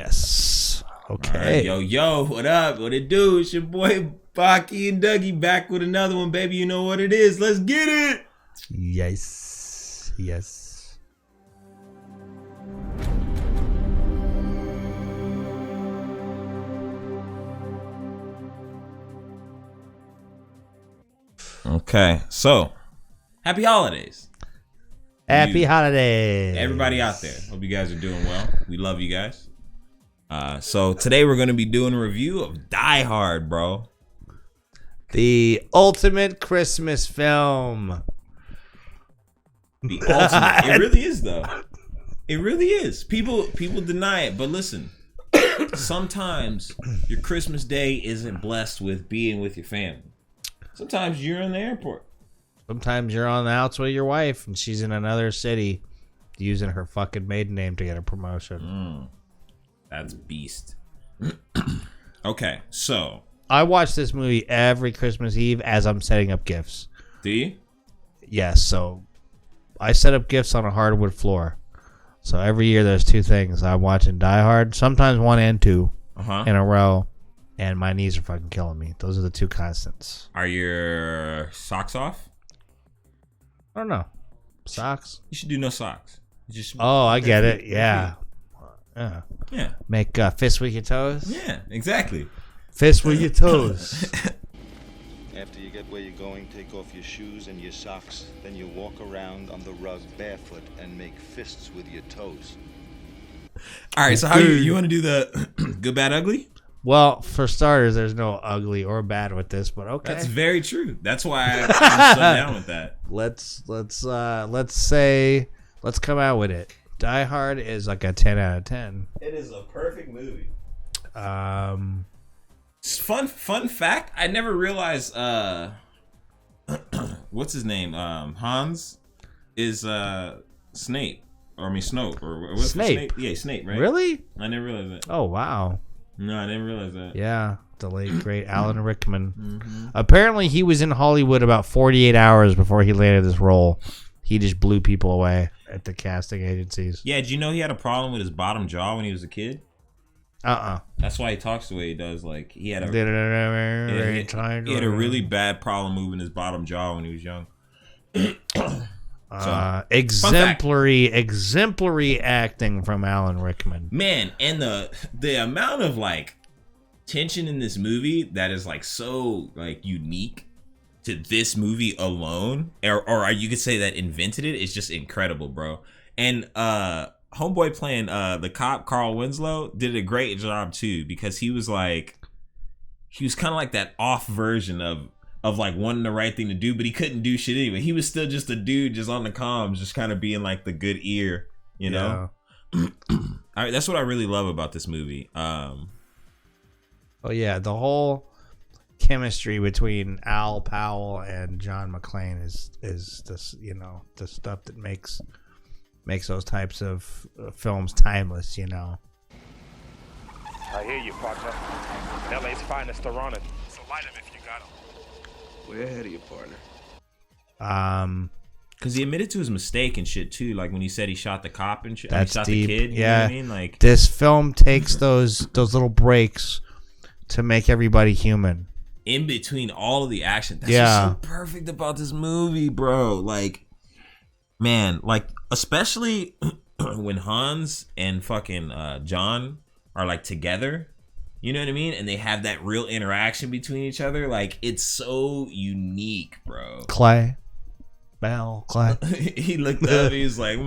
Yes. Okay. Right, yo, what up? What it do? It's your boy Baki and Dougie back with another one, baby. You know what it is. Let's get it. Yes. Yes. Okay, so happy holidays. Happy holidays. Everybody out there. Hope you guys are doing well. We love you guys. So today we're going to be doing a review of Die Hard, bro. The ultimate Christmas film. The ultimate. It really is, though. It really is. People deny it, but listen. Sometimes your Christmas day isn't blessed with being with your family. Sometimes you're in the airport. Sometimes you're on the outs with your wife and she's in another city using her fucking maiden name to get a promotion. That's beast. Okay, so I watch this movie every Christmas Eve as I'm setting up gifts. do you? Yes, so I set up gifts on a hardwood floor. So every year there's two things. I'm watching Die Hard, sometimes 1 and 2 in a row, and my knees are fucking killing me. Those are the two constants. Are your socks off? I don't know. Socks? You should do no socks. Just I get it. Yeah. Yeah. Make fists with your toes? Yeah, exactly. Fists with your toes. After you get where you're going, take off your shoes and your socks. Then you walk around on the rug barefoot and make fists with your toes. All right, so how you want to do the good, bad, ugly? Well, for starters, there's no ugly or bad with this, but okay. That's very true. That's why I'm so down with that. Let's come out with it. Die Hard is like a 10 out of 10. It is a perfect movie. Fun fact, I never realized what's his name? Hans is Snape. Or I mean Snoke or what's Snape. Yeah, Snape, right? Really? I never realized that. Oh wow. No, I didn't realize that. Yeah, the late great Alan Rickman. Apparently he was in Hollywood about 48 hours before he landed this role. He just blew people away at the casting agencies. Yeah, did you know he had a problem with his bottom jaw when he was a kid? That's why he talks the way he does. Like he had a really bad problem moving his bottom jaw when he was young. Exemplary acting from Alan Rickman. Man, and the amount of like tension in this movie that is like so like unique to this movie alone, or you could say that invented it, is just incredible, bro. And homeboy playing the cop Carl Winslow did a great job too, because he was kind of like that off version of like wanting the right thing to do, but he couldn't do shit anyway. He was still just a dude just on the comms, just kind of being like the good ear, you know? Yeah. That's what I really love about this movie. Oh yeah, the whole chemistry between Al Powell and John McClane is this, you know, the stuff that makes those types of films timeless, you know. I hear you, partner. LA's finest are on it. So light him if you got him. Way ahead of your partner. Because he admitted to his mistake and shit too, like when he said he shot the cop and shit. That's shot deep. The kid. You know what I mean? Like this film takes those little breaks to make everybody human. In between all of the action, that's just so perfect about this movie, bro. Like, man, like especially when Hans and fucking John are like together. You know what I mean? And they have that real interaction between each other. Like, it's so unique, bro. Clay. He looked up. He was like,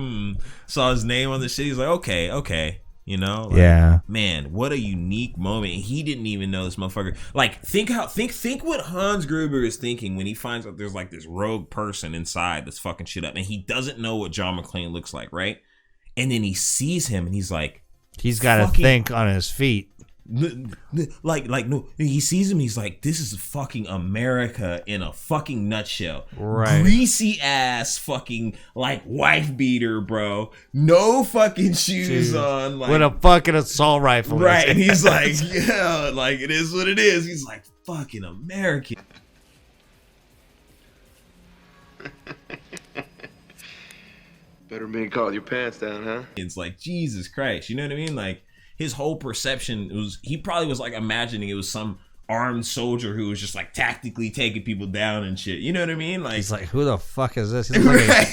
saw his name on the shit. He's like, okay. You know? Like, yeah. Man, what a unique moment. And he didn't even know this motherfucker. Like, think what Hans Gruber is thinking when he finds out there's like this rogue person inside that's fucking shit up. And he doesn't know what John McClane looks like, right? And then he sees him and he's like... He's got to think on his feet. Like no, he sees him, he's like, this is fucking America in a fucking nutshell. Right. Greasy ass fucking like wife beater, bro. No fucking shoes on, like, with a fucking assault rifle. Right. And he's like, yeah, like it is what it is. He's like, fucking American. Better make call your pants down, huh? It's like, Jesus Christ, you know what I mean? Like, his whole perception was, he probably was like imagining it was some armed soldier who was just like tactically taking people down and shit. You know what I mean? Like, he's like, who the fuck is this? He looks like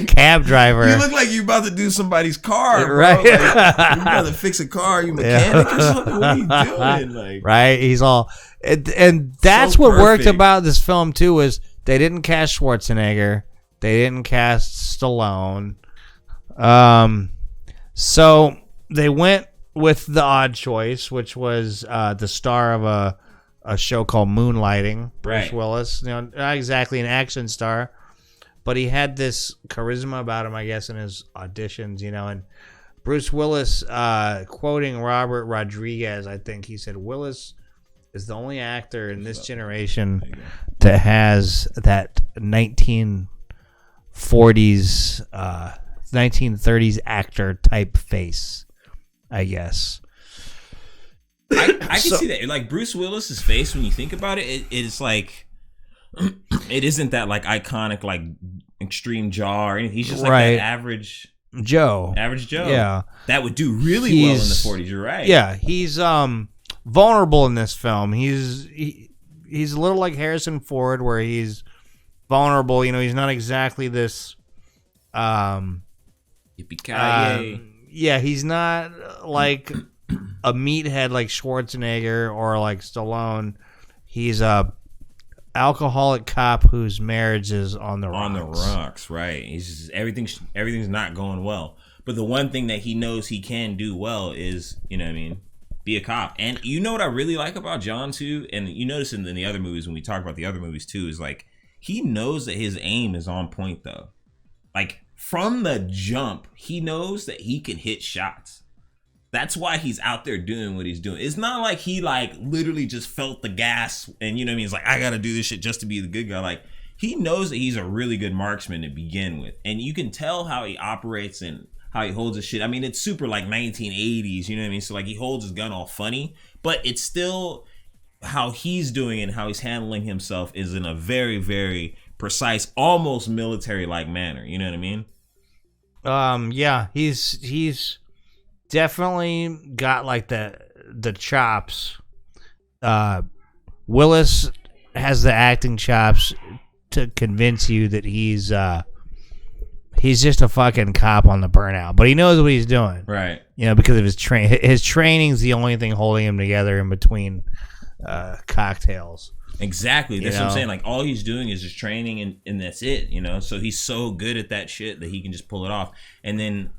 a cab driver. You look like you about to do somebody's car, bro. Right? Like, you about to fix a car? You mechanic or something? What are you doing? Like, right? He's all, and that's so what worked perfect. about this film too. Was they didn't cast Schwarzenegger, they didn't cast Stallone, so they went with the odd choice, which was the star of a show called Moonlighting, Bruce Right. Willis. You know, not exactly an action star, but he had this charisma about him, I guess, in his auditions. You know, and Bruce Willis, quoting Robert Rodriguez, I think he said, "Willis is the only actor in this generation that has that 1940s, 1930s actor type face." I guess. I can see that. Like Bruce Willis's face, when you think about it, it's like it isn't that like iconic like extreme jaw or anything. He's just like that average Joe. Yeah, that would do really well in the 40s. You're right. Yeah, he's vulnerable in this film. He's a little like Harrison Ford, where he's vulnerable. You know, he's not exactly this. Yippy-Kiy-Yay. Yeah, he's not like a meathead like Schwarzenegger or like Stallone. He's a alcoholic cop whose marriage is on the rocks. On the rocks, right? He's just, everything's not going well. But the one thing that he knows he can do well is, you know what I mean, be a cop. And you know what I really like about John too, and you notice in the other movies when we talk about the other movies too, is like he knows that his aim is on point though. Like from the jump, he knows that he can hit shots. That's why he's out there doing what he's doing. It's not like he like literally just felt the gas and you know what I mean, he's like, I gotta do this shit just to be the good guy. Like he knows that he's a really good marksman to begin with. And you can tell how he operates and how he holds his shit. I mean, it's super like 1980s, you know what I mean? So like he holds his gun all funny, but it's still how he's doing and how he's handling himself is in a very, very precise, almost military-like manner. You know what I mean? Yeah, he's definitely got like the chops. Willis has the acting chops to convince you that he's just a fucking cop on the burnout, but he knows what he's doing, right? You know, because of his his training's the only thing holding him together in between cocktails. Exactly. That's You what I'm know? saying. Like all he's doing is just training and that's it, you know? So he's so good at that shit that he can just pull it off. And then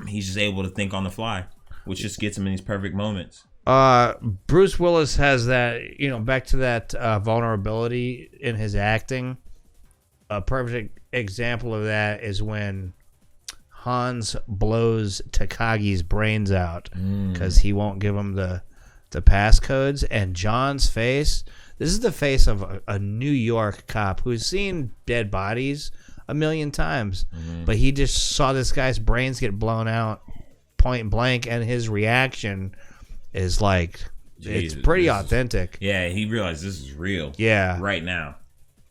he's just able to think on the fly, which just gets him in these perfect moments. Bruce Willis has that, you know, back to that vulnerability in his acting. A perfect example of that is when Hans blows Takagi's brains out because he won't give him the passcodes, and John's face. This is the face of a New York cop who's seen dead bodies a million times, but he just saw this guy's brains get blown out point blank, and his reaction is like, Jesus, it's pretty authentic. Yeah, he realized this is real. Yeah. Right now.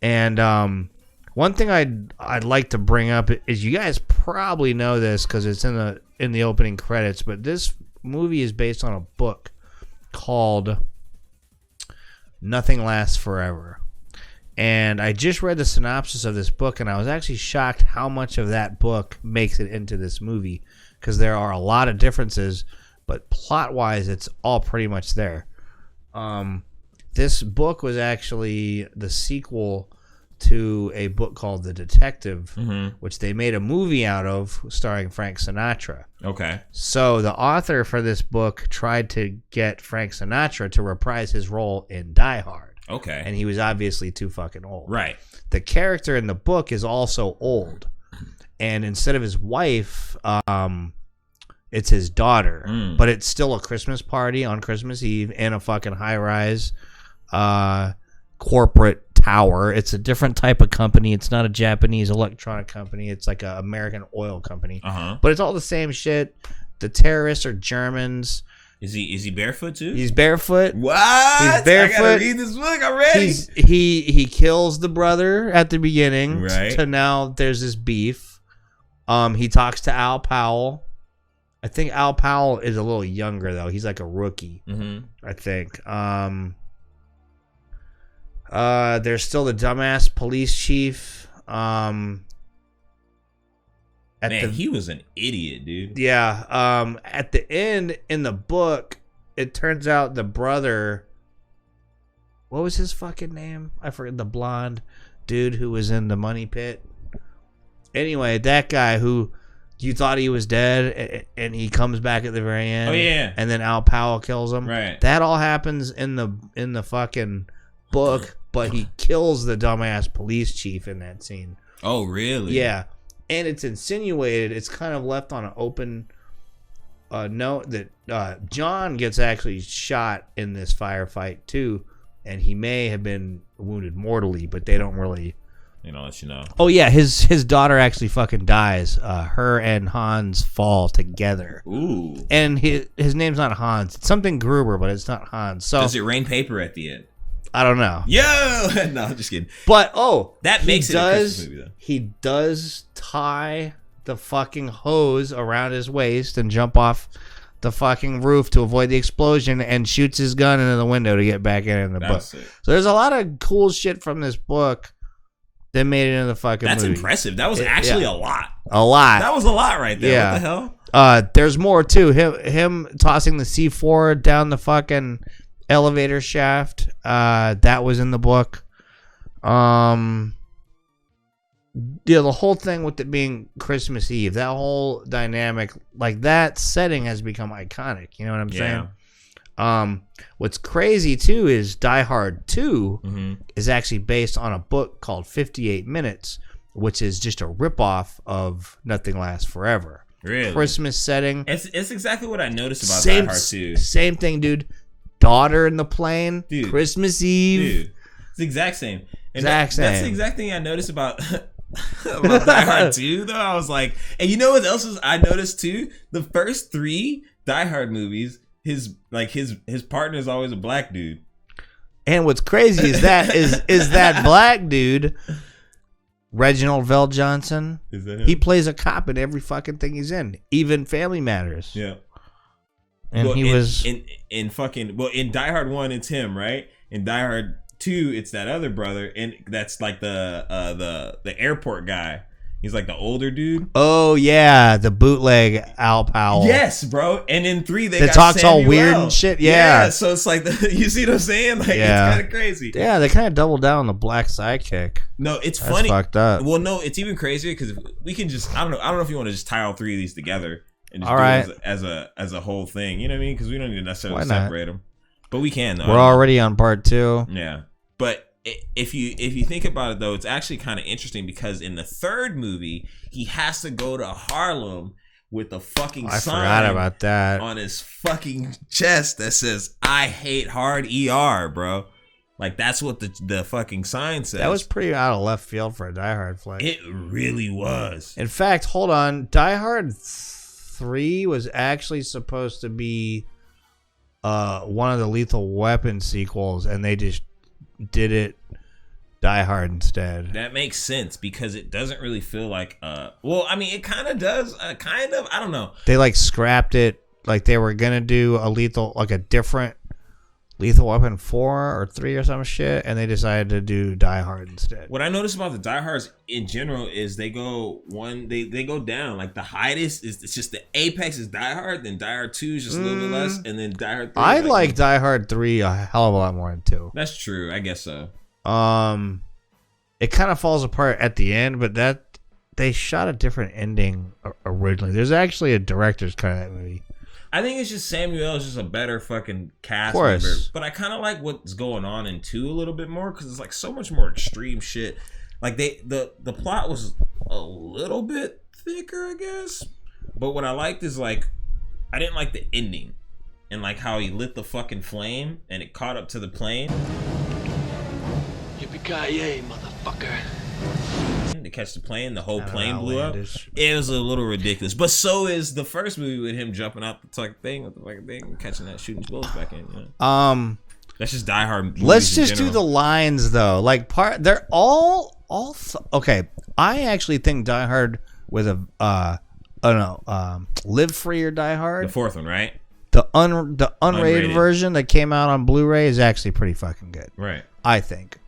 And one thing I'd like to bring up is, you guys probably know this because it's in the opening credits, but this movie is based on a book called Nothing Lasts Forever. And I just read the synopsis of this book, and I was actually shocked how much of that book makes it into this movie, because there are a lot of differences, but plot-wise, it's all pretty much there. This book was actually the sequel to a book called The Detective, which they made a movie out of starring Frank Sinatra. Okay. So the author for this book tried to get Frank Sinatra to reprise his role in Die Hard. Okay. And he was obviously too fucking old. Right. The character in the book is also old. And instead of his wife, it's his daughter. But it's still a Christmas party on Christmas Eve in a fucking high-rise corporate tower. It's a different type of company. It's not a Japanese electronic company. It's like an American oil company. But it's all the same shit. The terrorists are Germans. Is he barefoot too? He's barefoot. What? He's barefoot. I gotta read this book already. He kills the brother at the beginning. Right. So now there's this beef. He talks to Al Powell. I think Al Powell is a little younger though. He's like a rookie. Mm-hmm. I think. There's still the dumbass police chief. He was an idiot, dude. Yeah. At the end in the book, it turns out the brother. What was his fucking name? I forget. The blonde dude who was in the money pit. Anyway, that guy who you thought he was dead, and he comes back at the very end. Oh yeah. And then Al Powell kills him. Right. That all happens in the fucking book, but he kills the dumbass police chief in that scene. Oh really? Yeah. And it's insinuated, it's kind of left on an open note that John gets actually shot in this firefight too, and he may have been wounded mortally, but they don't really, let you know. Oh yeah, his daughter actually fucking dies. Her and Hans fall together. Ooh. And his name's not Hans. It's something Gruber, but it's not Hans. So does it rain paper at the end? I don't know. Yo, no, I'm just kidding. But that makes it a Christmas movie though. He does tie the fucking hose around his waist and jump off the fucking roof to avoid the explosion and shoots his gun into the window to get back in the book. Sick. So there's a lot of cool shit from this book that made it into the fucking movie. That's impressive. That was actually a lot. A lot. That was a lot right there. Yeah. What the hell? There's more too. Him tossing the C4 down the fucking elevator shaft. That was in the book. Yeah, the whole thing with it being Christmas Eve, that whole dynamic, like that setting has become iconic. You know what I'm saying? What's crazy too is Die Hard 2 is actually based on a book called 58 Minutes, which is just a ripoff of Nothing Lasts Forever. Really? Christmas setting. It's exactly what I noticed about Die Hard 2. Same thing, dude. Daughter in the plane. Dude, Christmas Eve. Dude, it's the exact same. And Exact same. That's the exact thing I noticed about Die Hard 2, though. I was like, and you know what else I noticed too? The first 3 Die Hard movies, his partner is always a black dude. And what's crazy is that black dude, Reginald Vell Johnson. Is that him? He plays a cop in every fucking thing he's in, even Family Matters. Yeah. And well, he was in Die Hard 1 it's him, right? In Die Hard 2 it's that other brother, and that's like the airport guy. He's like the older dude. Oh yeah, the bootleg Al Powell. Yes, bro. And in 3 they got talks all Samuel weird L. and shit. Yeah. So it's like you see what I'm saying? Like Yeah. it's kind of crazy. Yeah, they kind of doubled down on the black sidekick. No, it's That's funny. fucked up. Well, no, it's even crazier because we can just I don't know if you want to just tie all 3 of these together and just all do right. it as a whole thing. You know what I mean? Because we don't need to necessarily Why not? separate them, but we can. Though. We're already on part 2. Yeah, but if you think about it though, it's actually kind of interesting because in the 3rd movie he has to go to Harlem with a fucking I sign forgot about that. on his fucking chest that says "I hate hard ER, bro." Like that's what the fucking sign says. That was pretty out of left field for a Die Hard flick. It really was. In fact, hold on. Die Hard 3 was actually supposed to be one of the Lethal Weapon sequels, and they just did it Die Hard instead. That makes sense because it doesn't really feel like well, I mean it kind of does, kind of, I don't know. They like scrapped it, like they were gonna do a different Lethal Weapon 4 or 3 or some shit, and they decided to do Die Hard instead. What I noticed about the Die Hards in general is they go down. Like the highest is it's just the apex is Die Hard, then Die Hard 2 is just a little bit less, and then Die Hard 3 I like Die Hard 3 a hell of a lot more than 2. That's true, I guess so. It kind of falls apart at the end, but that they shot a different ending originally. There's actually a director's cut of that movie. I think it's just Samuel L. is just a better fucking cast Of course. member. But I kind of like what's going on in 2 a little bit more because it's like so much more extreme shit. Like the plot was a little bit thicker, I guess. But what I liked is like I didn't like the ending and like how he lit the fucking flame and it caught up to the plane. Yippy-Kiy-Yay, motherfucker. To catch the plane, the whole Kinda plane blew up. outlandish. It was a little ridiculous, but so is the first movie with him jumping out the fucking thing with the fucking thing, and catching that, shooting his bullets back in. You know? That's just Die Hard. Movies let's in just do general. the lines though. Like they're all okay. I actually think Die Hard with a Live Free or Die Hard. The fourth one, right? The unrated version that came out on Blu-ray is actually pretty fucking good. Right. I think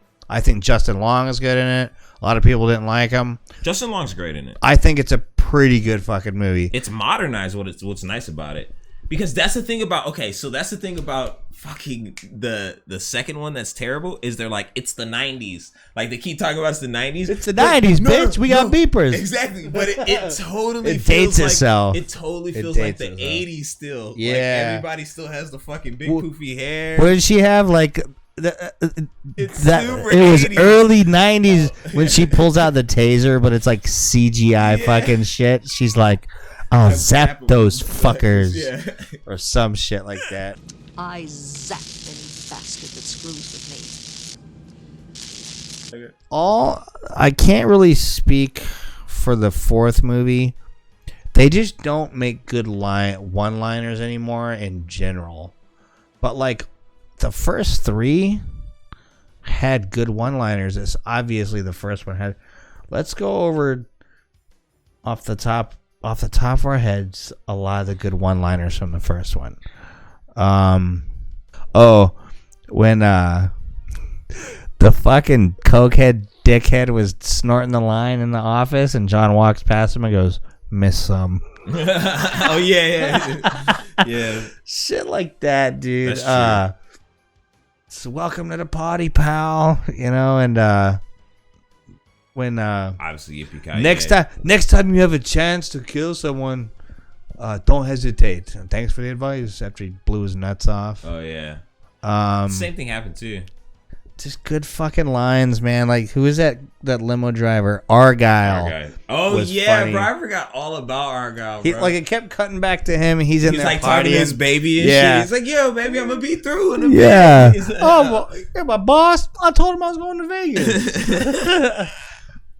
Justin Long is good in it. A lot of people didn't like him. Justin Long's great in it. I think it's a pretty good fucking movie. It's modernized. What's nice about it, because that's the thing about fucking the second one that's terrible is they're like, it's the 90s. Like they keep talking about it's the 90s. It's the 90s, bitch. We got beepers. Exactly, but it totally it feels dates like, itself. It totally feels like the 80s still. Yeah, like everybody still has the fucking big poofy hair. What did she have? Like it's that super it was 80s. early 90s when she pulls out the taser, but it's like CGI fucking shit. She's like, I'll zap those fuckers or some shit like that. I zap any bastard that screws with me. I can't really speak for the fourth movie. They just don't make good one-liners anymore in general. But like the first three had good one-liners. It's obviously the first one had. Let's go over off the top of our heads a lot of the good one-liners from the first one. When the fucking cokehead dickhead was snorting the line in the office and John walks past him and goes, miss some. Oh yeah. Shit like that, dude. That's true. So welcome to the party, pal. You know, and when obviously Yippy-Kiy-Yay. next time you have a chance to kill someone, don't hesitate. And thanks for the advice. After he blew his nuts off. Oh yeah. Same thing happened too. Just good fucking lines, man. Like, who is that limo driver? Argyle. Oh yeah, funny. bro. I forgot all about Argyle, bro. Like, it kept cutting back to him. He's in there like partying. talking to his baby and shit. He's like, yo, baby, I'm gonna be through in a yeah. bit. Well, my boss, I told him I was going to Vegas.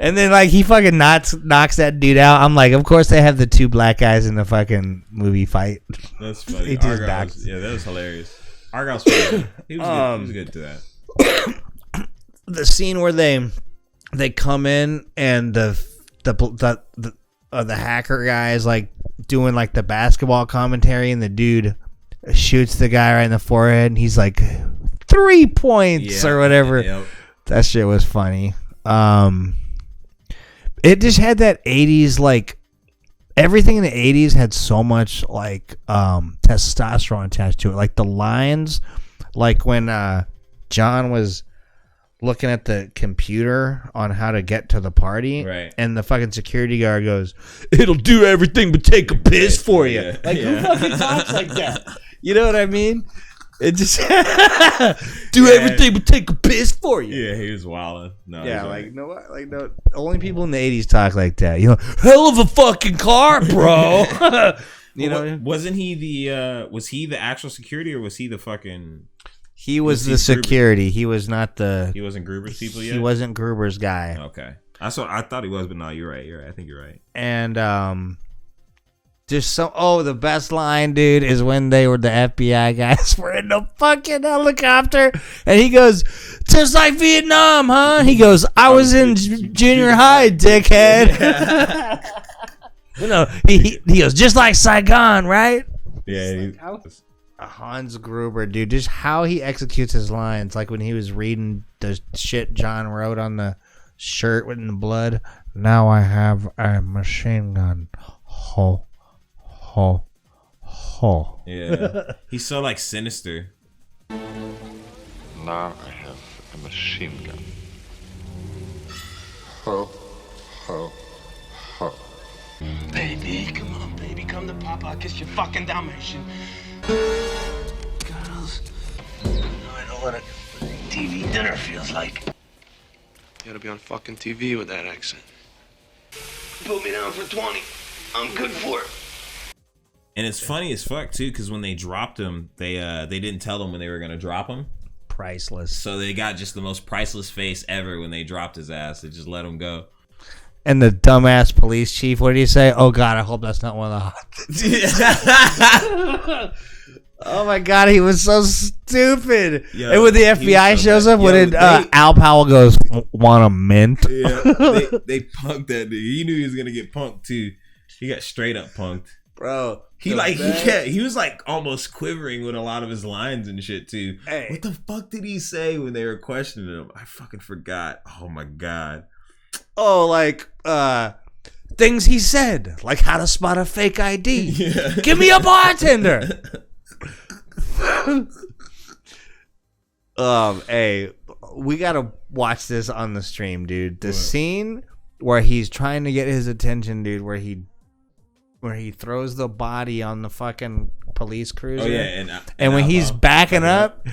And then, like, he fucking knocks that dude out. I'm like, of course they have the two black guys in the fucking movie fight. That's funny. He just knocks. Yeah, that was hilarious. Argyle's funny. He was good to that. The scene where they come in and the hacker guy is like doing like the basketball commentary, and the dude shoots the guy right in the forehead, and he's like 3 points or whatever. Yep. That shit was funny. It just had that 80s, like, everything in the 80s had so much like testosterone attached to it. Like the lines, like when John was looking at the computer on how to get to the party, right? And the fucking security guard goes, "It'll do everything but take a piss for you." Yeah. Like, who fucking talks like that? You know what I mean? It just do everything but take a piss for you. Yeah, he was wilding. No, no. Only people in the 80s talk like that. You know, hell of a fucking car, bro. You know, wasn't he the was he the actual security, or was he the fucking? He was the security. He was not the. He wasn't Gruber's people yet. He wasn't Gruber's guy. Okay, I thought he was, but no, you're right. I think you're right. And the best line, dude, is when the FBI guys were in the fucking helicopter, and he goes, "Just like Vietnam, huh?" He goes, "I was in junior high, dickhead." You know, he goes, "Just like Saigon, right?" Yeah. Hans Gruber, dude, just how he executes his lines, like when he was reading the shit John wrote on the shirt with the blood. Now I have a machine gun. Ho, ho, ho. Yeah, he's so like sinister. Now I have a machine gun. Ho, ho, ho. Baby, come on, baby. Come to Papa. I'll kiss your fucking Dalmatian. Girls, I know what a TV dinner feels like. You gotta be on fucking TV with that accent. Put me down for 20. I'm good for it. And it's funny as fuck too, because when they dropped him, they didn't tell them when they were gonna drop him. Priceless. So they got just the most priceless face ever when they dropped his ass. They just let him go. And the dumbass police chief, what did he say? Oh God, I hope that's not one of the hot. Oh my God, he was so stupid. Yo, and when the FBI shows up, Al Powell goes, "Want a mint?" Yeah, they punked that dude. He knew he was gonna get punked too. He got straight up punked. Bro, He was like almost quivering with a lot of his lines and shit too. Hey. What the fuck did he say when they were questioning him? I fucking forgot. Oh my god. Oh, like things he said, like how to spot a fake ID. Yeah. Give me a bartender. Hey, we gotta watch this on the stream, dude. The scene where he's trying to get his attention, dude, where he throws the body on the fucking police cruiser. Oh yeah, and when he's backing up,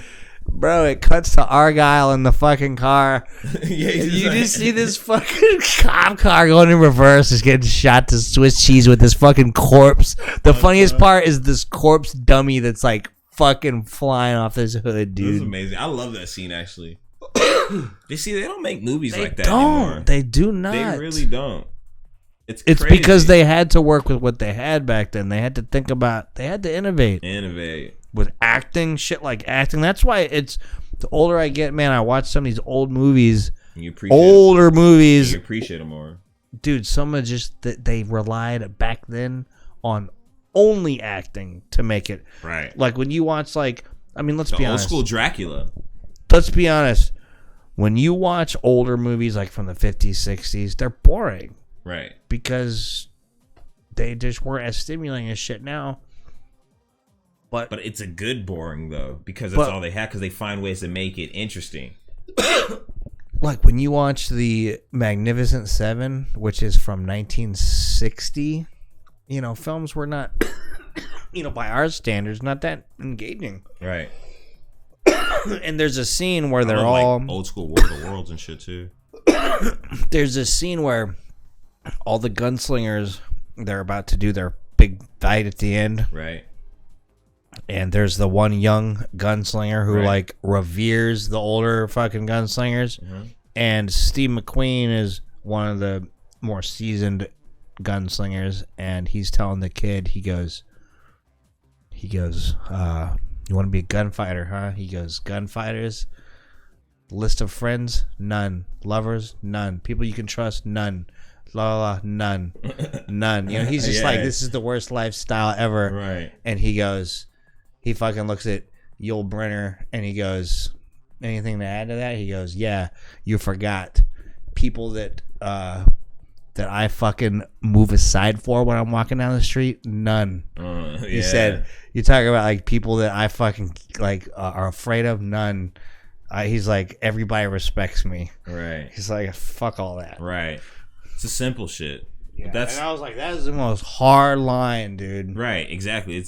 bro, it cuts to Argyle in the fucking car. Yeah, You just see this fucking cop car going in reverse, just getting shot to Swiss cheese with this fucking corpse. The funniest part is this corpse dummy that's like fucking flying off his hood, This is dude. amazing. I love that scene actually. They don't make movies They like that don't. anymore. They do not. They really don't. It's It's crazy. because they had to work with what they had back then. They had to think about. They had to innovate with acting, shit like acting. That's why it's the older I get, man. I watch some of these old movies, You appreciate older movies, You appreciate them more. dude. Some of just that they relied back then on only acting to make it Right. like when you watch let's The be old honest. school Dracula. Let's be honest. When you watch older movies like from the 50s, 60s, they're boring. Right. Because they just weren't as stimulating as shit now. But it's a good boring though, because that's all they have, because they find ways to make it interesting. like when you watch the Magnificent Seven, which is from 1960, films were not, by our standards, not that engaging. Right. And there's a scene where they're I love, all like, old school War of the Worlds and shit too. There's a scene where all the gunslingers, they're about to do their big fight at the end. Right. And there's the one young gunslinger who Right. reveres the older fucking gunslingers. Mm-hmm. And Steve McQueen is one of the more seasoned gunslingers, and he's telling the kid, he goes, you want to be a gunfighter, huh? He goes, gunfighters, list of friends, none. Lovers, none. People you can trust, none. La la la, none. None. He's just like, this is the worst lifestyle ever. Right. And he goes, he fucking looks at Yul Brynner and he goes, anything to add to that? He goes, yeah, you forgot. People that I fucking move aside for when I'm walking down the street, none. He said, you talk about like people that I fucking are afraid of, none. He's like, everybody respects me. Right. He's like, fuck all that. Right. It's the simple shit. Yeah. That's And I was like, that is the most hard line, dude. right. Exactly.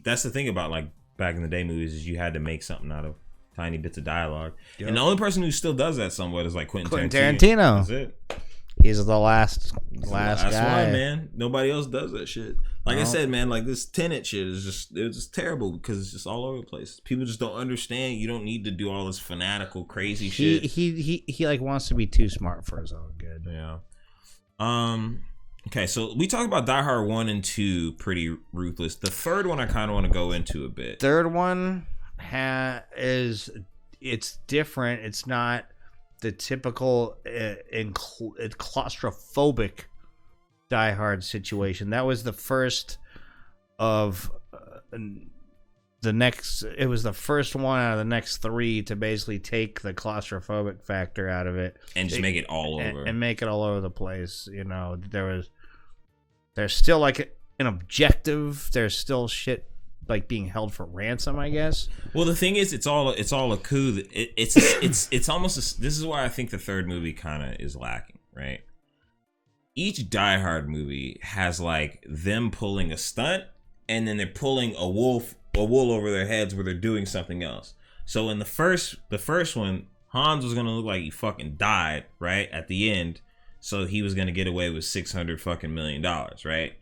That's the thing about like back in the day movies, is you had to make something out of tiny bits of dialogue. Yep. And the only person who still does that somewhat is like Quentin Tarantino. That's it. He's the last guy. Why, man. Nobody else does that shit. Like I said, man, like this Tenet shit is just terrible because it's just all over the place. People just don't understand. You don't need to do all this fanatical, crazy shit. He like wants to be too smart for his own good. Yeah. Okay, so we talked about Die Hard 1 and 2 pretty ruthless. The third one I kind of want to go into a bit. Third one it's different. It's not the typical claustrophobic Die Hard situation. That was the first of the next. It was the first one out of the next three to basically take the claustrophobic factor out of it and just make it all over and make it all over the place. There's still like an objective. There's still shit like being held for ransom, I guess. Well, the thing is, it's all a coup. It's almost this is why I think the third movie kind of is lacking, right? Each Die Hard movie has like them pulling a stunt, and then they're pulling a wool over their heads where they're doing something else. So in the first one, Hans was gonna look like he fucking died right at the end, so he was gonna get away with $600 million, right?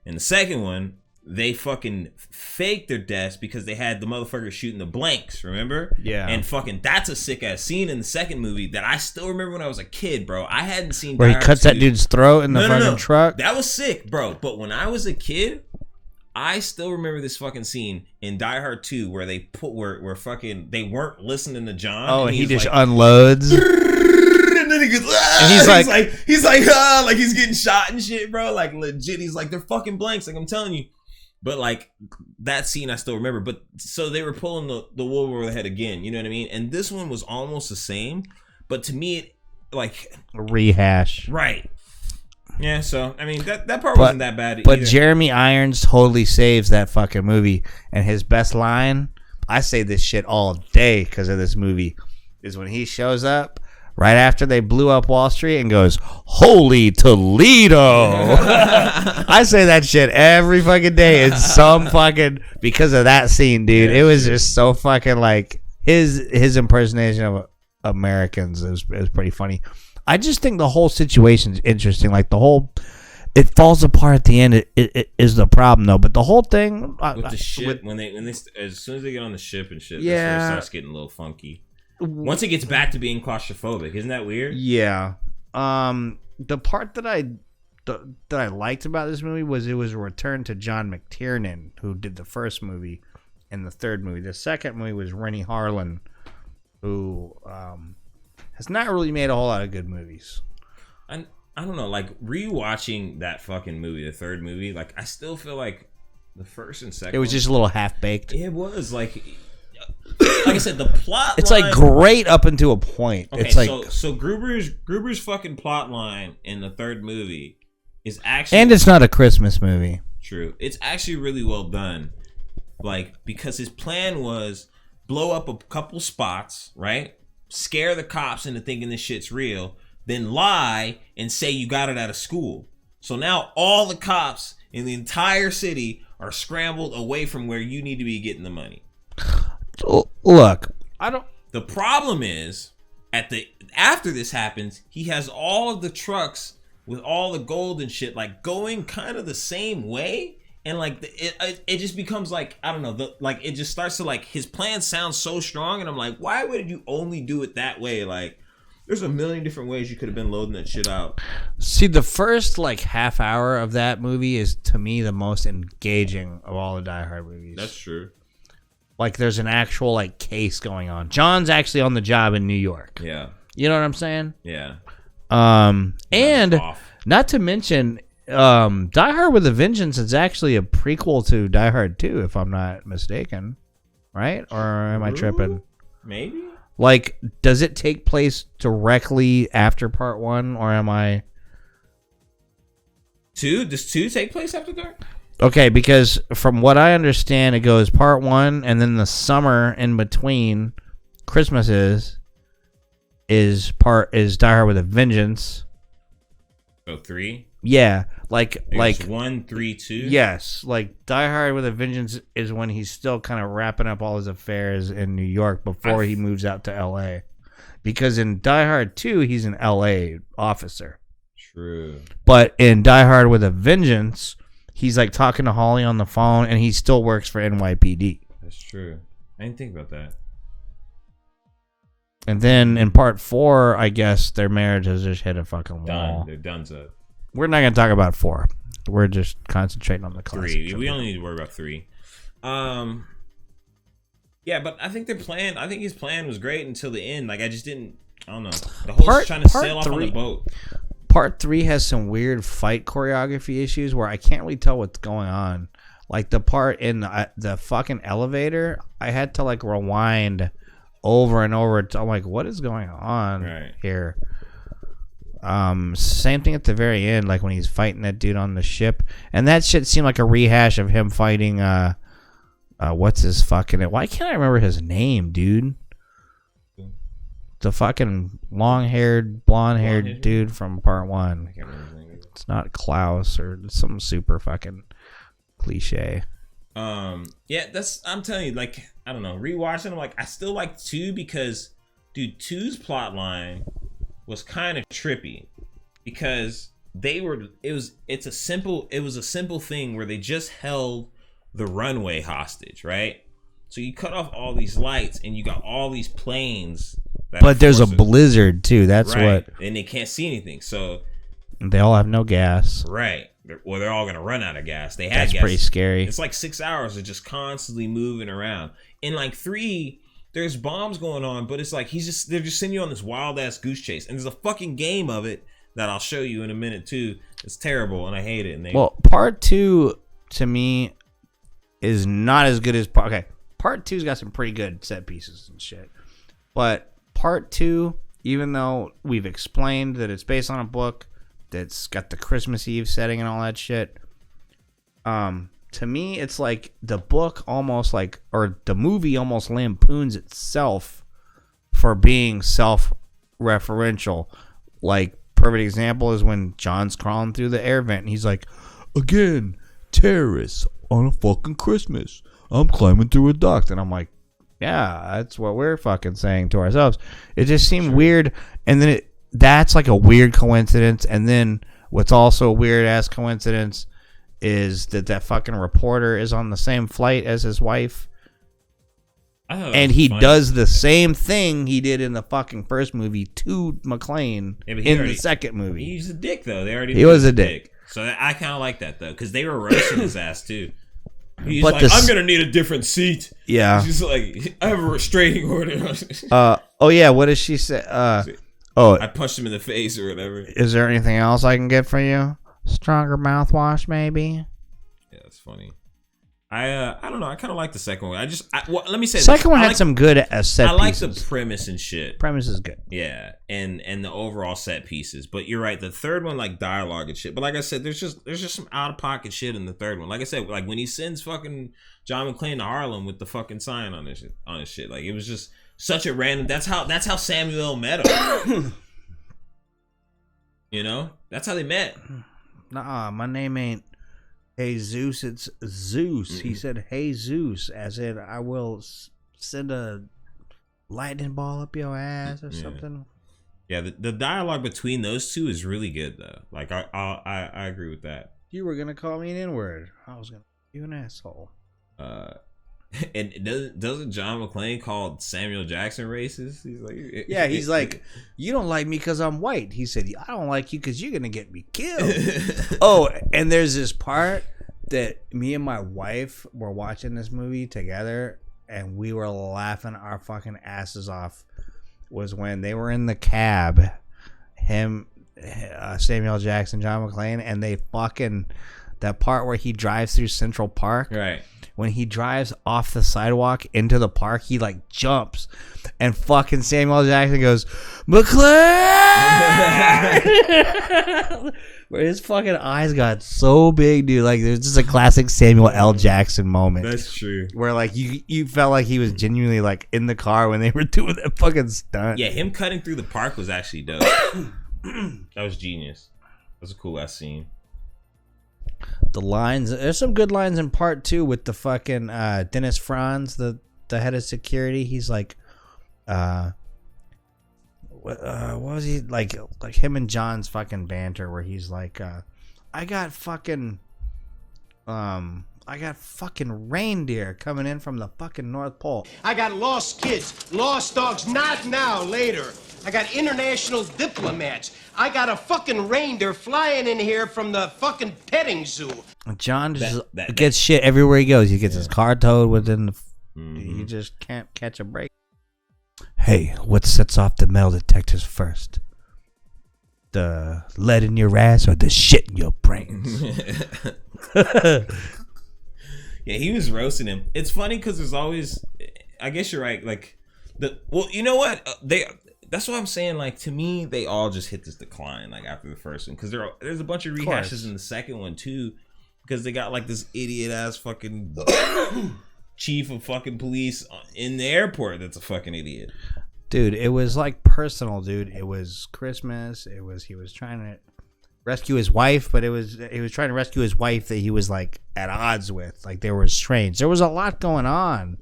In the second one, they fucking faked their deaths because they had the motherfucker shooting the blanks, remember? Yeah. And fucking that's a sick ass scene in the second movie that I still remember when I was a kid, bro. I hadn't seen where Die he Hard cuts 2. that dude's throat in the fucking truck. That was sick, bro. But when I was a kid, I still remember this fucking scene in Die Hard 2 where they fucking they weren't listening to John. Oh, and he just like, unloads. And and then he goes, ah! And he's like, ah, like he's getting shot and shit, bro. Like legit, he's like, they're fucking blanks. Like I'm telling you. But like that scene, I still remember. But so they were pulling the wool over the head again. You know what I mean? And this one was almost the same. But to me, it like a rehash. Right. Yeah. So I mean, that part wasn't that bad. But either. Jeremy Irons totally saves that fucking movie. And his best line, I say this shit all day because of this movie, is when he shows up right after they blew up Wall Street and goes, "Holy Toledo!" I say that shit every fucking day. It's some fucking because of that scene, dude. It was just so fucking like his impersonation of Americans is pretty funny. I just think the whole situation's interesting. Like it falls apart at the end. It is the problem though. But the whole thing with the ship when they as soon as they get on the ship and shit, that's where it starts getting a little funky. Once it gets back to being claustrophobic, isn't that weird? Yeah. The part that I liked about this movie was it was a return to John McTiernan, who did the first movie and the third movie. The second movie was Rennie Harlan, who has not really made a whole lot of good movies. I don't know, like rewatching that fucking movie, the third movie, like I still feel like the first and second. It was just a little half baked. It was like I said, the plot. It's like great up until a point. Okay, it's like so Gruber's fucking plot line in the third movie is actually, and it's not a Christmas movie. True, it's actually really well done. Like because his plan was blow up a couple spots, right? Scare the cops into thinking this shit's real, then lie and say you got it out of school. So now all the cops in the entire city are scrambled away from where you need to be getting the money. Look, I don't. The problem is after this happens, he has all of the trucks with all the gold and shit like going kind of the same way, and like it just becomes like I don't know, it just starts to like his plan sounds so strong, and I'm like, why would you only do it that way? Like, there's a million different ways you could have been loading that shit out. See, the first like half hour of that movie is to me the most engaging of all the Die Hard movies. That's true. Like there's an actual like case going on. John's actually on the job in New York. Yeah. You know what I'm saying? Yeah. And not to mention, Die Hard with a Vengeance is actually a prequel to Die Hard 2, if I'm not mistaken. Right? Or am I tripping? Maybe. Like, does it take place directly after part 1, or am I... 2? Does 2 take place after Dark? Okay, because from what I understand, it goes part 1, and then the summer in between Christmas is Die Hard with a Vengeance. So 3? Yeah, like 1, 3, 2. Yes, like Die Hard with a Vengeance is when he's still kind of wrapping up all his affairs in New York before he moves out to L.A. Because in Die Hard 2, he's an L.A. officer. True. But in Die Hard with a Vengeance, he's like talking to Holly on the phone, and he still works for NYPD. That's true. I didn't think about that. And then in part 4, I guess their marriage has just hit a fucking wall. Done. They're done. So we're not going to talk about 4. We're just concentrating on the classic. 3. We only need to worry about 3. Yeah, but I think his plan was great until the end. Like I don't know. The whole trying to sail off on the boat. Part 3 has some weird fight choreography issues where I can't really tell what's going on. Like the part in the fucking elevator, I had to like rewind over and over. I'm like, what is going on here? Same thing at the very end, like when he's fighting that dude on the ship, and that shit seemed like a rehash of him fighting. What's his fucking? Why can't I remember his name, dude? The fucking long-haired, blonde-haired dude from part 1. I can't remember his name. It's not Klaus or some super fucking cliche. Yeah, I'm telling you, like, I don't know, rewatching, I'm like, I still like 2 because, dude, 2's plot line was kind of trippy because it was a simple thing where they just held the runway hostage, right? So you cut off all these lights and you got all these planes. But there's a blizzard too. That's right. what. And they can't see anything. So they all have no gas. Right. They're all gonna run out of gas. They had gas. That's pretty scary. It's like 6 hours of just constantly moving around. In like 3, there's bombs going on, but it's like they're just sending you on this wild ass goose chase, and there's a fucking game of it that I'll show you in a minute too. It's terrible, and I hate it. And part 2 to me is not as good as part 2's got some pretty good set pieces and shit, but part 2, even though we've explained that it's based on a book that's got the Christmas Eve setting and all that shit, to me, it's like the book almost or the movie almost lampoons itself for being self-referential. Like, perfect example is when John's crawling through the air vent and he's like, again, terrorists on a fucking Christmas. I'm climbing through a duct. And I'm like, yeah, that's what we're fucking saying to ourselves. It just seemed weird. And then that's like a weird coincidence. And then what's also a weird-ass coincidence is that fucking reporter is on the same flight as his wife, and he does the same thing he did in the fucking first movie to McClane in the second movie. He's a dick, though. He was a dick. So I kind of like that, though, because they were roasting his ass too. He's like, I'm gonna need a different seat. Yeah. He's like, I have a restraining order. Oh yeah, what does she say? I punched him in the face or whatever. Is there anything else I can get for you? Stronger mouthwash, maybe. Yeah, that's funny. I don't know. I kind of like the second one. Let me say, second one had some good set. I like pieces. the premise and shit. Premise is good. Yeah, and the overall set pieces. But you're right. The third one, like dialogue and shit. But like I said, there's just some out of pocket shit in the third one. Like I said, like when he sends fucking John McClane to Harlem with the fucking sign on his shit. Like it was just such a random. That's how Samuel met him. You know, that's how they met. Nah, my name ain't Jesus, it's Zeus. He said, "Hey Zeus," as in I will send a lightning ball up your ass or something. Yeah, the dialogue between those two is really good though. Like I agree with that. You were gonna call me an N-word. I was gonna call you an asshole. And doesn't John McClane call Samuel Jackson racist? He's like, yeah, he's like, you don't like me because I'm white. He said, I don't like you because you're gonna get me killed. Oh, and there's this part that me and my wife were watching this movie together, and we were laughing our fucking asses off. Was when they were in the cab, Samuel Jackson, John McClane, and they fucking that part where he drives through Central Park, right? When he drives off the sidewalk into the park, he like jumps, and fucking Samuel Jackson goes, McClane! Where his fucking eyes got so big, dude. Like there's just a classic Samuel L. Jackson moment. That's true. Where like you felt like he was genuinely like in the car when they were doing that fucking stunt. Yeah, him cutting through the park was actually dope. That was genius. That was a cool ass scene. The lines, there's some good lines in part 2 with the fucking Dennis Franz, the head of security. He's like, what was he like him and John's fucking banter where he's like, I got fucking reindeer coming in from the fucking North Pole. I got lost kids, lost dogs, not now, later. I got international diplomats. I got a fucking reindeer flying in here from the fucking petting zoo. John just gets shit everywhere he goes. He gets his car towed within the... He just can't catch a break. Hey, what sets off the metal detectors first? The lead in your ass or the shit in your brains? Yeah, he was roasting him. It's funny because there's always... I guess you're right. Like, you know what? That's what I'm saying. Like, to me, they all just hit this decline, like, after the first one. Because there's a bunch of rehashes in the second one, too. Because they got, like, this idiot-ass fucking chief of fucking police in the airport that's a fucking idiot. Dude, it was, like, personal, dude. It was Christmas. He was trying to rescue his wife, but he was trying to rescue his wife that he was, like, at odds with. Like, they were estranged. There was a lot going on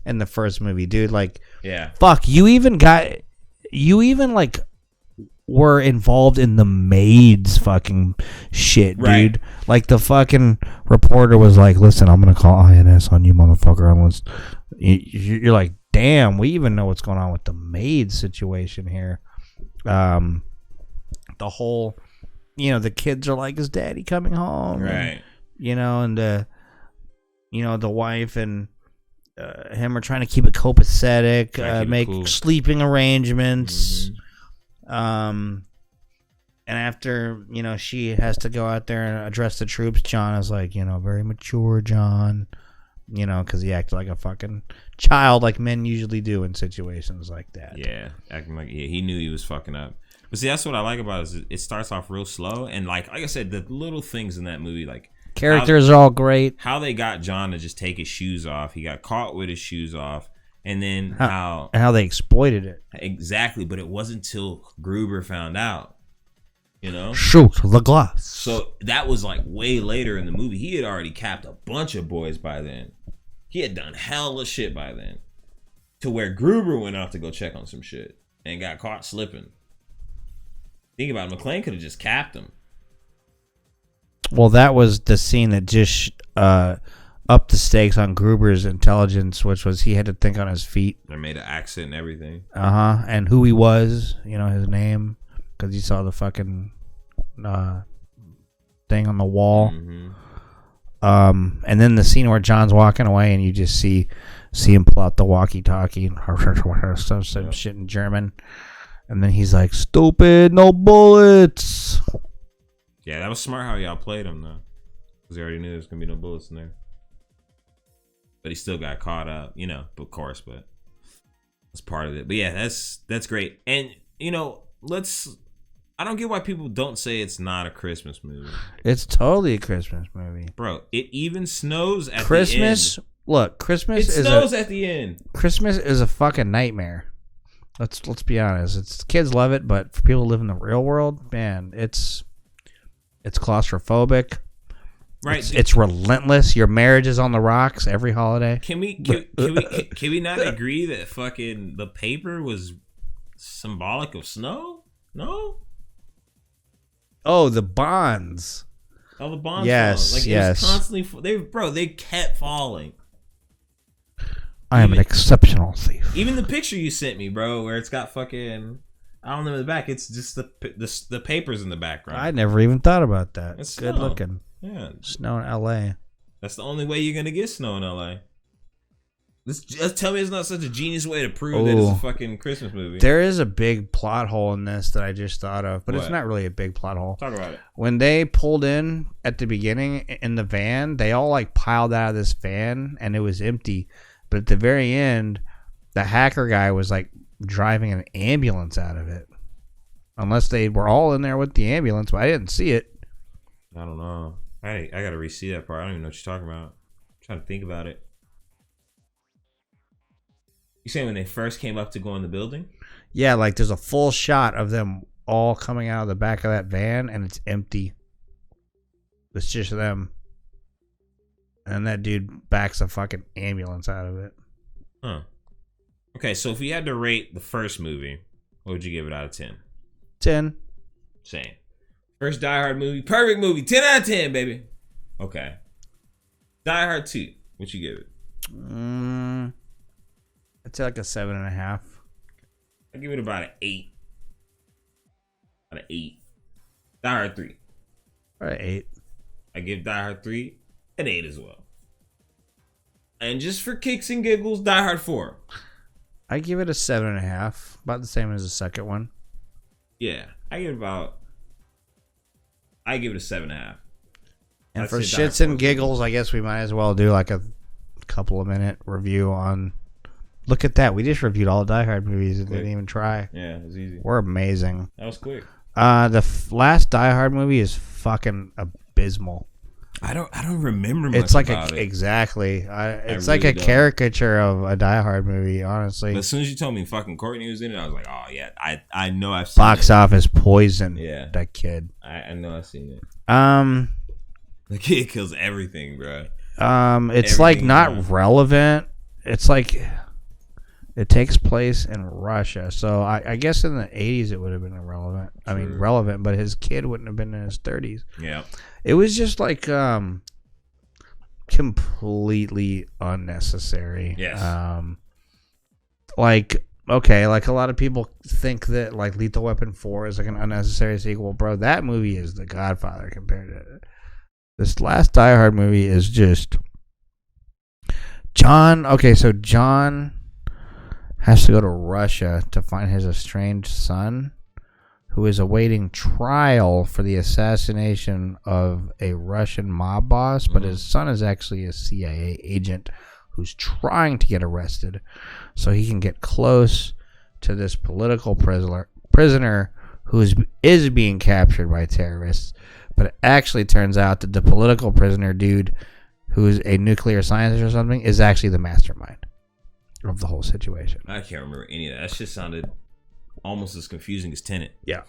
in the first movie, dude. Like, yeah. Fuck, you even like were involved in the maid's fucking shit, right, dude. Like the fucking reporter was like, "Listen, I'm gonna call INS on you, motherfucker." Unless you're like, "Damn, we even know what's going on with the maid situation here." The whole, the kids are like, "Is Daddy coming home?" Right. And the wife and him are trying to keep it copacetic, Trying to keep it make cool. sleeping arrangements. And after, she has to go out there and address the troops, John is like, very mature, John, because he acted like a fucking child, like men usually do in situations like that. Yeah, acting like he knew he was fucking up. But see, that's what I like about it. Is it starts off real slow, and like I said, the little things in that movie, like Characters are all great. how they got John to just take his shoes off. He got caught with his shoes off, and then how they exploited it. exactly. But it wasn't until Gruber found out. Shoot the glass. So that was like way later in the movie. He had already capped a bunch of boys by then. He had done hella shit by then. To where Gruber went out to go check on some shit and got caught slipping. Think about it, McClane could have just capped him. Well, that was the scene that just upped the stakes on Gruber's intelligence, which was he had to think on his feet. They made an accent and everything. And who he was, his name, because he saw the fucking thing on the wall. And then the scene where John's walking away and you just see him pull out the walkie-talkie and some shit in German. And then he's like, stupid, no bullets. Yeah, that was smart how y'all played him, though. Because he already knew there was going to be no bullets in there. But he still got caught up, of course, but that's part of it. But yeah, that's great. And, I don't get why people don't say it's not a Christmas movie. It's totally a Christmas movie. Bro, it even snows at Christmas, the end. Look, Christmas It snows at the end. Christmas is a fucking nightmare. Let's be honest. Kids love it, but for people who live in the real world, man, it's claustrophobic. Right. It's relentless. Your marriage is on the rocks every holiday. Can we not agree that fucking the paper was symbolic of snow? No? Oh, the bonds. Oh, the bonds. Yes, falling. Like, yes. It was constantly. They kept falling. I am an exceptional thief. Even the picture you sent me, bro, where it's got fucking, I don't know, in the back. It's just the papers in the background. I never even thought about that. It's good snow. looking. Yeah, snow in L.A. That's the only way you're gonna get snow in L.A. Just tell me it's not such a genius way to prove that it's a fucking Christmas movie. There is a big plot hole in this that I just thought of, but What? it's not really a big plot hole. Talk about it. When they pulled in at the beginning in the van, they all like piled out of this van and it was empty. But at the very end, the hacker guy was like driving an ambulance out of it. Unless they were all in there with the ambulance, but I didn't see it. I don't know. I gotta re-see that part. I don't even know what you're talking about. I'm trying to think about it. You saying when they first came up to go in the building? Yeah, like there's a full shot of them all coming out of the back of that van and it's empty. It's just them. And that dude backs a fucking ambulance out of it. Huh. Okay, so if you had to rate the first movie, what would you give it out of 10? 10. Same. First Die Hard movie, perfect movie, 10 out of 10, baby. Okay. Die Hard 2, what you give it? I'd say like a 7.5. I give it about an 8. About an 8. Die Hard 3. Or an 8. I give Die Hard 3 an 8 as well. And just for kicks and giggles, Die Hard 4. I give it a 7.5. About the same as the second one. Yeah. I give it a 7.5. And I'd for say Die Hard shits 4 and giggles, I guess we might as well do like a couple of minute review on... Look at that. We just reviewed all the Die Hard movies and didn't even try. Yeah, it was easy. We're amazing. That was quick. The last Die Hard movie is fucking abysmal. I don't remember much It's like about it. Exactly. It's I like really a don't. caricature of a Die Hard movie, honestly. But as soon as you told me fucking Courtney was in it, I was like, oh yeah, I know I've seen Box it. office poison. Yeah. That kid. I know I've seen it. The kid kills everything, bro. It's like not relevant. It's like it takes place in Russia. So I guess in the 80s it would have been irrelevant. I mean, relevant, but his kid wouldn't have been in his 30s. Yeah. It was just like completely unnecessary. Yes. Like, okay, like a lot of people think that like Lethal Weapon 4 is like an unnecessary sequel. Bro, that movie is The Godfather compared to it. This last Die Hard movie is just John. Okay, so John has to go to Russia to find his estranged son, who is awaiting trial for the assassination of a Russian mob boss, but his son is actually a CIA agent who's trying to get arrested so he can get close to this political prisoner who is being captured by terrorists. But it actually turns out that the political prisoner dude, who's a nuclear scientist or something, is actually the mastermind of the whole situation. I can't remember any of that. That shit sounded almost as confusing as Tenet. Yeah.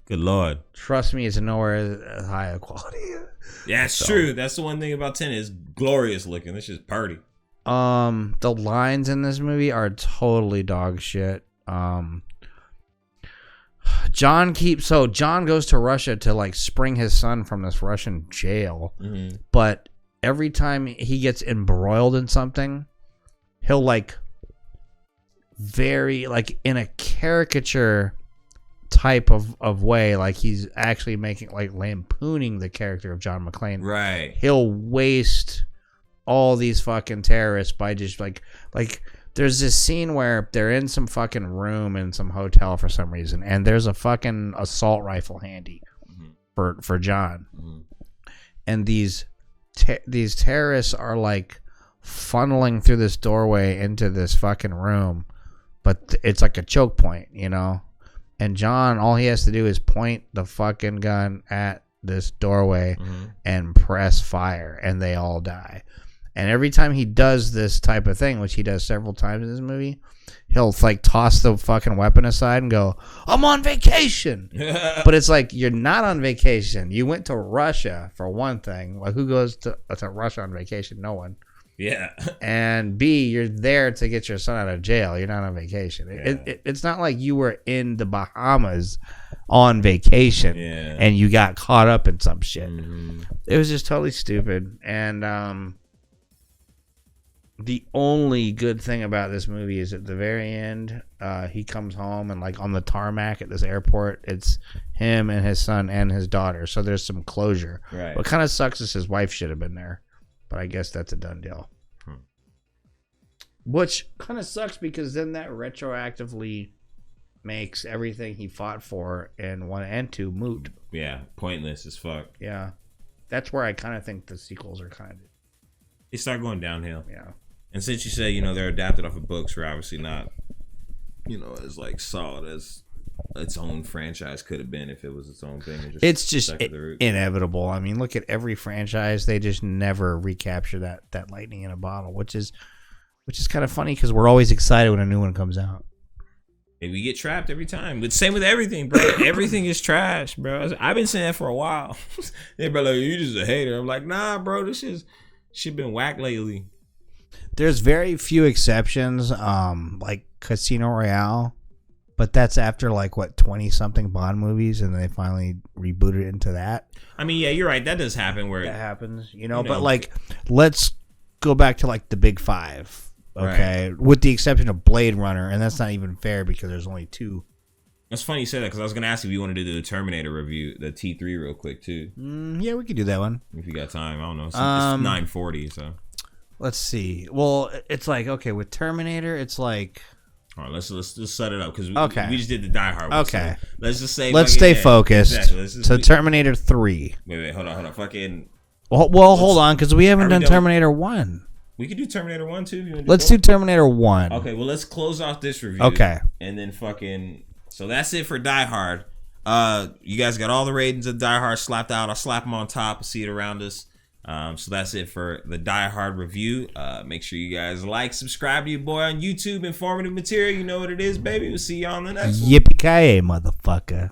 Good Lord. Trust me, it's nowhere as high a quality. Yeah, it's true. That's the one thing about Tenet. It's glorious looking. This shit's party. The lines in this movie are totally dog shit. John goes to Russia to like spring his son from this Russian jail, but every time he gets embroiled in something, he'll like very like in a caricature type of way, like he's actually making like lampooning the character of John McClane. Right. He'll waste all these fucking terrorists by just like there's this scene where they're in some fucking room in some hotel for some reason, and there's a fucking assault rifle handy for John. And these terrorists are like funneling through this doorway into this fucking room, but it's like a choke point, you know? And John, all he has to do is point the fucking gun at this doorway and press fire, and they all die. And every time he does this type of thing, which he does several times in this movie, he'll like toss the fucking weapon aside and go, "I'm on vacation." But it's like, you're not on vacation. You went to Russia for one thing. Like, who goes to Russia on vacation? No one. Yeah. And B, you're there to get your son out of jail. You're not on vacation. Yeah. It's not like you were in the Bahamas on vacation and you got caught up in some shit. It was just totally stupid. And the only good thing about this movie is at the very end, he comes home and like on the tarmac at this airport, it's him and his son and his daughter. So there's some closure. Right. What kind of sucks is his wife should have been there. But I guess that's a done deal. Which kind of sucks because then that retroactively makes everything he fought for in 1 and 2 moot. Yeah, pointless as fuck. Yeah. That's where I kind of think the sequels are kind of... They start going downhill. Yeah. And since you say, they're adapted off of books, we're obviously not, as like solid as its own franchise could have been if it was its own thing. It's just inevitable. I mean, look at every franchise; they just never recapture that lightning in a bottle, which is kind of funny because we're always excited when a new one comes out. And we get trapped every time. But same with everything, bro. Everything is trash, bro. I've been saying that for a while. They're like, "You just a hater." I'm like, "Nah, bro. This shit been whack lately." There's very few exceptions, like Casino Royale. But that's after like 20-something Bond movies, and they finally rebooted it into that. I mean, yeah, you're right. That does happen. Where that happens, But like, let's go back to like the big 5, okay? Right. With the exception of Blade Runner, and that's not even fair because there's only 2. That's funny you said that because I was gonna ask if you wanted to do the Terminator review, the T3, real quick too. Yeah, we could do that one if you got time. I don't know. It's 9:40, so let's see. Well, it's like with Terminator, it's like. All right, let's just set it up because we just did the Die Hard one. Okay. So let's just say stay focused. Exactly. So Terminator 3. Wait, hold on. Fucking. Well, hold on, because we haven't done Terminator 1. We could do Terminator 1 too. Let's do Terminator 1. Okay, well let's close off this review. Okay. And then fucking. So that's it for Die Hard. You guys got all the ratings of Die Hard slapped out. I'll slap them on top. See it around us. So that's it for the Die Hard review. Make sure you guys subscribe to your boy on YouTube, Informative Material. You know what it is, baby. We'll see y'all on the next one. Yippee-Kiy-Yay, motherfucker.